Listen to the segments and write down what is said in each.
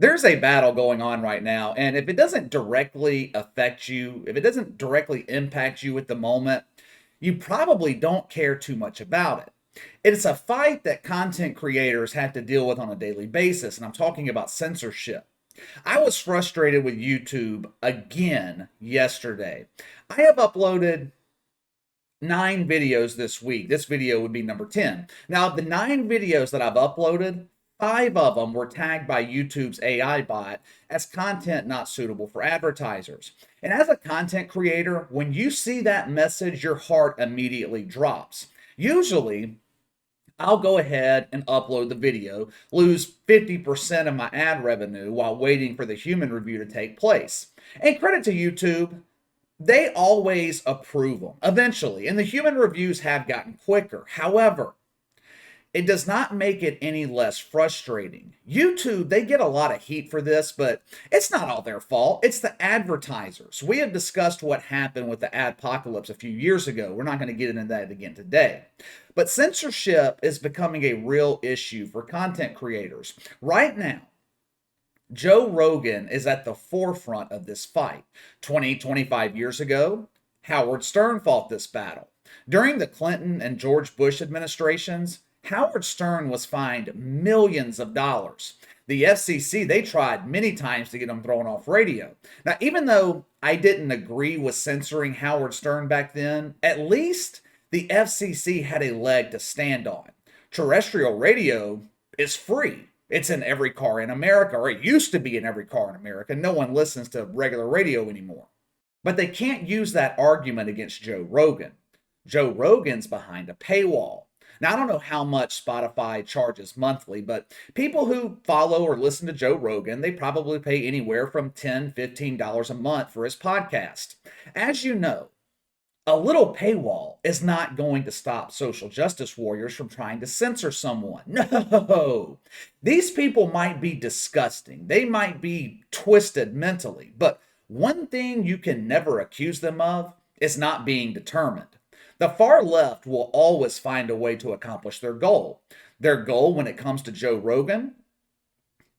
There's a battle going on right now, and if it doesn't directly affect you, if it doesn't directly impact you at the moment, you probably don't care too much about it. It's a fight that content creators have to deal with on a daily basis, and I'm talking about censorship. I was frustrated with YouTube again yesterday. I have uploaded 9 videos this week. This video would be number 10. Now, of the 9 videos that I've uploaded, 5 of them were tagged by YouTube's AI bot as content not suitable for advertisers. And as a content creator, when you see that message, your heart immediately drops. Usually, I'll go ahead and upload the video, lose 50% of my ad revenue while waiting for the human review to take place. And credit to YouTube, they always approve them eventually, and the human reviews have gotten quicker. However, it does not make it any less frustrating. YouTube, they get a lot of heat for this, but it's not all their fault. It's the advertisers. We have discussed what happened with the adpocalypse a few years ago. We're not going to get into that again today. But censorship is becoming a real issue for content creators. Right now, Joe Rogan is at the forefront of this fight. 25 years ago, Howard Stern fought this battle. During the Clinton and George Bush administrations, Howard Stern was fined millions of dollars. The FCC, they tried many times to get him thrown off radio. Now, even though I didn't agree with censoring Howard Stern back then, at least the FCC had a leg to stand on. Terrestrial radio is free. It's in every car in America, or it used to be in every car in America. No one listens to regular radio anymore. But they can't use that argument against Joe Rogan. Joe Rogan's behind a paywall. Now, I don't know how much Spotify charges monthly, but people who follow or listen to Joe Rogan, they probably pay anywhere from $10, $15 a month for his podcast. As you know, a little paywall is not going to stop social justice warriors from trying to censor someone. No, these people might be disgusting. They might be twisted mentally, but one thing you can never accuse them of is not being determined. The far left will always find a way to accomplish their goal. Their goal when it comes to Joe Rogan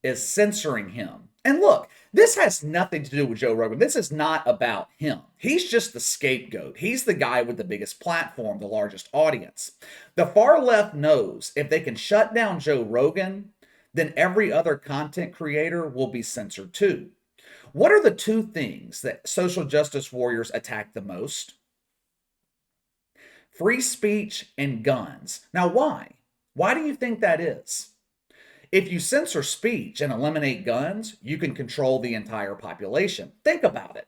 is censoring him. And look, this has nothing to do with Joe Rogan. This is not about him. He's just the scapegoat. He's the guy with the biggest platform, the largest audience. The far left knows if they can shut down Joe Rogan, then every other content creator will be censored too. What are the 2 things that social justice warriors attack the most? Free speech and guns. Now, why? Why do you think that is? If you censor speech and eliminate guns, you can control the entire population. Think about it.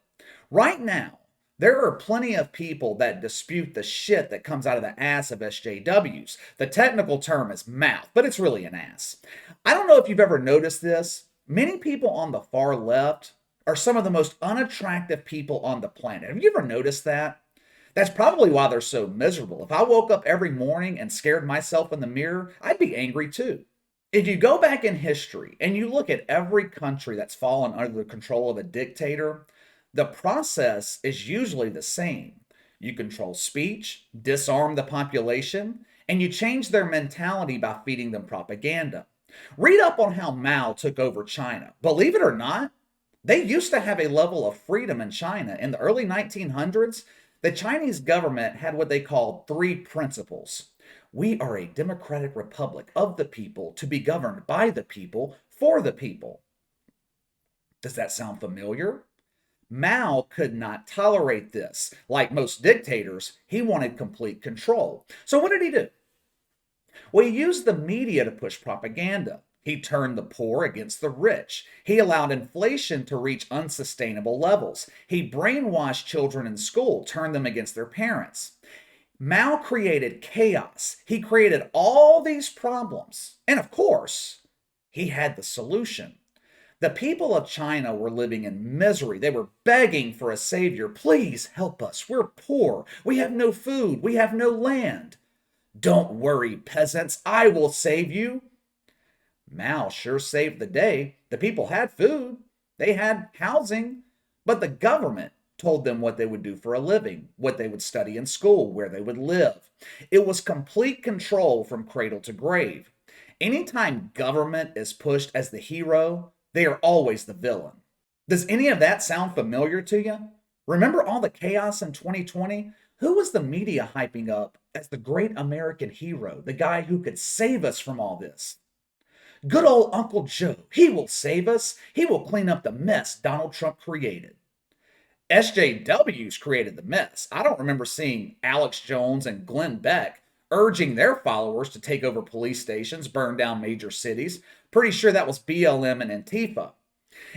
Right now, there are plenty of people that dispute the shit that comes out of the ass of SJWs. The technical term is mouth, but it's really an ass. I don't know if you've ever noticed this. Many people on the far left are some of the most unattractive people on the planet. Have you ever noticed that? That's probably why they're so miserable. If I woke up every morning and scared myself in the mirror, I'd be angry too. If you go back in history and you look at every country that's fallen under the control of a dictator, the process is usually the same. You control speech, disarm the population, and you change their mentality by feeding them propaganda. Read up on how Mao took over China. Believe it or not, they used to have a level of freedom in China. In the early 1900s, the Chinese government had what they called 3 principles. We are a democratic republic of the people to be governed by the people for the people. Does that sound familiar? Mao could not tolerate this. Like most dictators, he wanted complete control. So what did he do? Well, he used the media to push propaganda. He turned the poor against the rich. He allowed inflation to reach unsustainable levels. He brainwashed children in school, turned them against their parents. Mao created chaos. He created all these problems. And of course, he had the solution. The people of China were living in misery. They were begging for a savior. Please help us. We're poor. We have no food. We have no land. Don't worry, peasants. I will save you. Mao sure saved the day. The people had food, they had housing, but the government told them what they would do for a living, what they would study in school, where they would live. It was complete control from cradle to grave. Anytime government is pushed as the hero, They are always the villain. Does any of that sound familiar to you? Remember all the chaos in 2020? Who was the media hyping up as the great American hero, the guy who could save us from all this? Good old Uncle Joe. He will save us. He will clean up the mess Donald Trump created. SJWs created the mess. I don't remember seeing Alex Jones and Glenn Beck urging their followers to take over police stations, burn down major cities. Pretty sure that was BLM and Antifa.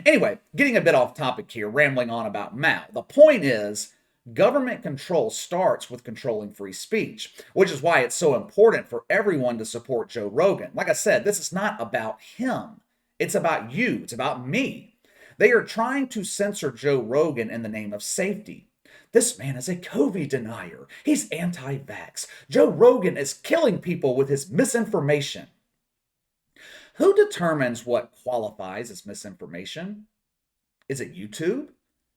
Anyway, getting a bit off topic here, rambling on about Mao. The point is, government control starts with controlling free speech, which is why it's so important for everyone to support Joe Rogan. Like I said, this is not about him. It's about you. It's about me. They are trying to censor Joe Rogan in the name of safety. This man is a COVID denier. He's anti-vax. Joe Rogan is killing people with his misinformation. Who determines what qualifies as misinformation? Is it YouTube?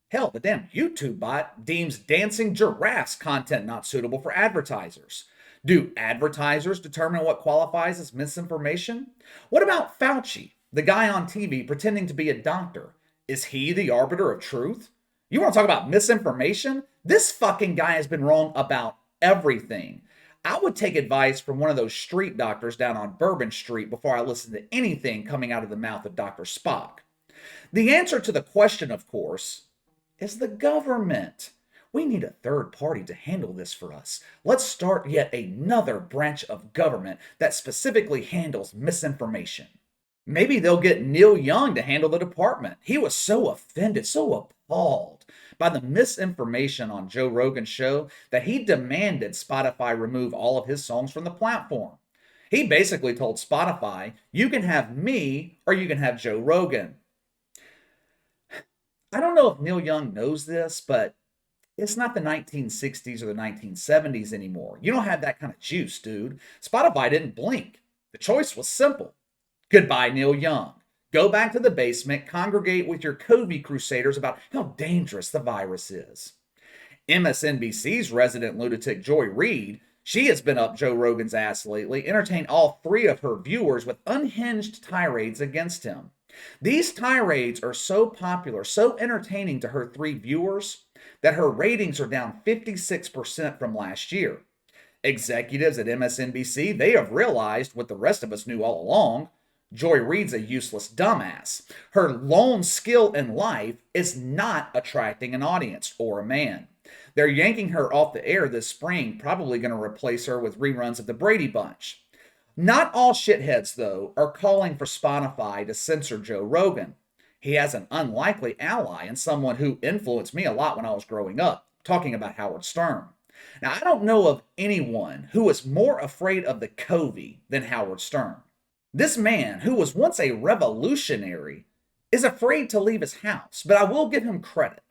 Hell, the damn YouTube bot deems dancing giraffes content not suitable for advertisers. Do advertisers determine what qualifies as misinformation? What about Fauci, the guy on TV pretending to be a doctor? Is he the arbiter of truth? You want to talk about misinformation? This fucking guy has been wrong about everything. I would take advice from one of those street doctors down on Bourbon Street before I listen to anything coming out of the mouth of Dr. Spock. The answer to the question, of course, is the government. We need a third party to handle this for us. Let's start yet another branch of government that specifically handles misinformation. Maybe they'll get Neil Young to handle the department. He was so offended, so appalled by the misinformation on Joe Rogan's show that he demanded Spotify remove all of his songs from the platform. He basically told Spotify, you can have me or you can have Joe Rogan. I don't know if Neil Young knows this, but it's not the 1960s or the 1970s anymore. You don't have that kind of juice, dude. Spotify didn't blink. The choice was simple. Goodbye, Neil Young. Go back to the basement, congregate with your COVID crusaders about how dangerous the virus is. MSNBC's resident lunatic Joy Reid, she has been up Joe Rogan's ass lately, entertained all 3 of her viewers with unhinged tirades against him. These tirades are so popular, so entertaining to her 3 viewers, that her ratings are down 56% from last year. Executives at MSNBC, they have realized what the rest of us knew all along. Joy Reid's a useless dumbass. Her lone skill in life is not attracting an audience or a man. They're yanking her off the air this spring, probably going to replace her with reruns of the Brady Bunch. Not all shitheads, though, are calling for Spotify to censor Joe Rogan. He has an unlikely ally and someone who influenced me a lot when I was growing up, talking about Howard Stern. Now, I don't know of anyone who is more afraid of the COVID than Howard Stern. This man, who was once a revolutionary, is afraid to leave his house, but I will give him credit.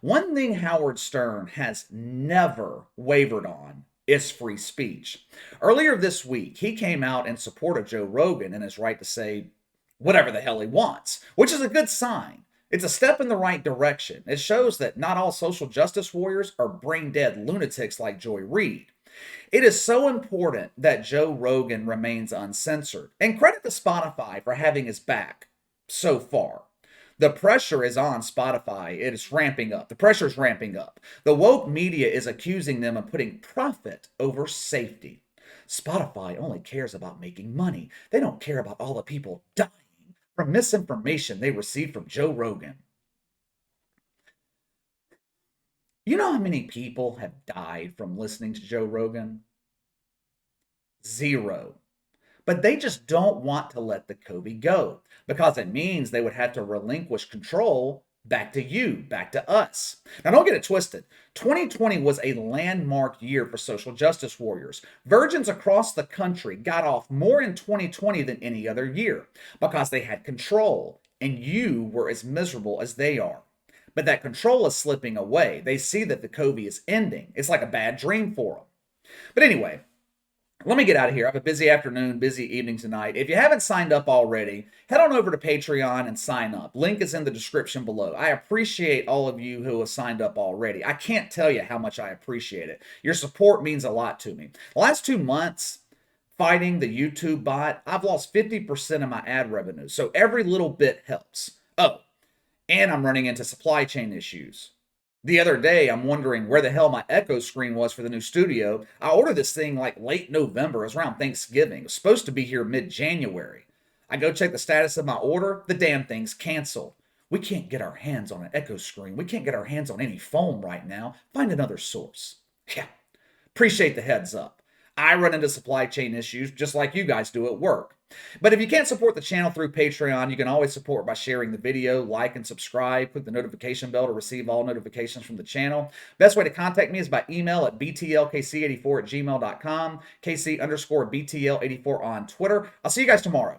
One thing Howard Stern has never wavered on is free speech. Earlier this week, he came out in support of Joe Rogan and his right to say whatever the hell he wants, which is a good sign. It's a step in the right direction. It shows that not all social justice warriors are brain-dead lunatics like Joy Reid. It is so important that Joe Rogan remains uncensored. And credit to Spotify for having his back so far. The pressure is on Spotify. It is ramping up. The pressure is ramping up. The woke media is accusing them of putting profit over safety. Spotify only cares about making money. They don't care about all the people dying from misinformation they received from Joe Rogan. You know how many people have died from listening to Joe Rogan? 0. But they just don't want to let the COVID go because it means they would have to relinquish control back to you, back to us. Now, don't get it twisted. 2020 was a landmark year for social justice warriors. Virgins across the country got off more in 2020 than any other year because they had control and you were as miserable as they are. But that control is slipping away. They see that the COVID is ending. It's like a bad dream for them. But anyway, let me get out of here. I have a busy afternoon, busy evening tonight. If you haven't signed up already, head on over to Patreon and sign up. Link is in the description below. I appreciate all of you who have signed up already. I can't tell you how much I appreciate it. Your support means a lot to me. The last 2 months, fighting the YouTube bot, I've lost 50% of my ad revenue. So every little bit helps. Oh, and I'm running into supply chain issues. The other day, I'm wondering where the hell my Echo screen was for the new studio. I ordered this thing like late November. It was around Thanksgiving. It was supposed to be here mid-January. I go check the status of my order. The damn thing's canceled. We can't get our hands on an Echo screen. We can't get our hands on any foam right now. Find another source. Yeah, appreciate the heads up. I run into supply chain issues just like you guys do at work. But if you can't support the channel through Patreon, you can always support by sharing the video, like and subscribe, click the notification bell to receive all notifications from the channel. Best way to contact me is by email at btlkc84@gmail.com, KC_BTL84 on Twitter. I'll see you guys tomorrow.